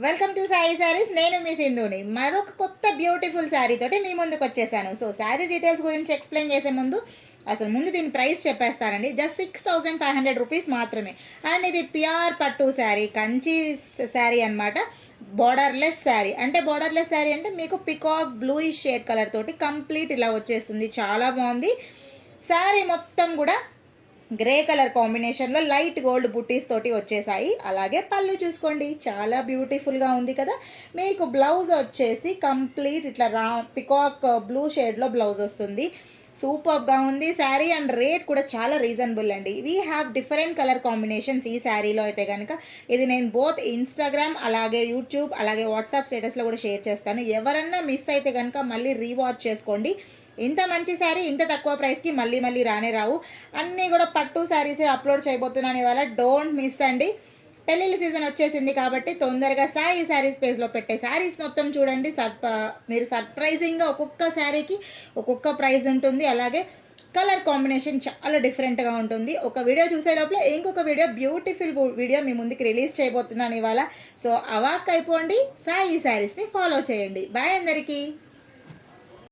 Welcome to Sai saris. నేను మీ సింధుని మరొక కొత్త బ్యూటిఫుల్ శారీ తోటి మీ ముందుకు వచ్చేసాను. సో శారీ డీటెయిల్స్ గురించి ఎక్స్ప్లెయిన్ చేసే ముందు దీని ప్రైస్ చెప్పేస్తానండి. జస్ట్ 6500 రూపీస్ మాత్రమే. అండ్ ఇది ప్యూర్ పట్టు శారీ, కంచి శారీ అనమాట. బోర్డర్లెస్ శారీ అంటే మీకు పికాక్ బ్లూయిష్ షేడ్ కలర్ తోటి కంప్లీట్ ఇలా వచ్చేస్తుంది. చాలా బాగుంది. శారీ మొత్తం కూడా గ్రే కలర్ కాంబినేషన్లో లైట్ గోల్డ్ బుట్టీస్ తోటి వచ్చేసాయి. అలాగే పళ్ళు చూసుకోండి, చాలా బ్యూటిఫుల్గా ఉంది కదా. మీకు బ్లౌజ్ వచ్చేసి కంప్లీట్ ఇట్లా పికాక్ బ్లూ షేడ్లో బ్లౌజ్ వస్తుంది. సూపర్గా ఉంది శారీ. అండ్ రేట్ కూడా చాలా రీజనబుల్ అండి. We have different colour combinations ఈ శారీలో అయితే కనుక. ఇది నేను బోత్ ఇన్స్టాగ్రామ్ అలాగే యూట్యూబ్ అలాగే వాట్సాప్ స్టేటస్లో కూడా షేర్ చేస్తాను. ఎవరన్నా మిస్ అయితే కనుక మళ్ళీ రీవాచ్ చేసుకోండి. ఇంత మంచి శారీ ఇంత తక్కువ ప్రైస్కి మళ్ళీ మళ్ళీ రానే రావు. అన్నీ కూడా పట్టు శారీసే అప్లోడ్ చేయబోతున్నాను ఇవాళ. డోంట్ మిస్ అండి. పెళ్ళిళ్ళ సీజన్ వచ్చేసింది కాబట్టి తొందరగా సాయి శారీస్ పేజ్లో పెట్టే శారీస్ మొత్తం చూడండి. మీరు సర్ప్రైజింగ్గా ఒక్కొక్క శారీకి ఒక్కొక్క ప్రైస్ ఉంటుంది. అలాగే కలర్ కాంబినేషన్ చాలా డిఫరెంట్గా ఉంటుంది. ఒక వీడియో చూసే లోపల ఇంకొక బ్యూటిఫుల్ వీడియో మీ ముందుకు రిలీజ్ చేయబోతున్నాను ఇవాళ. సో అవాక్ అయిపోండి, సాయి శారీస్ని ఫాలో చేయండి. బాయ్ అందరికీ.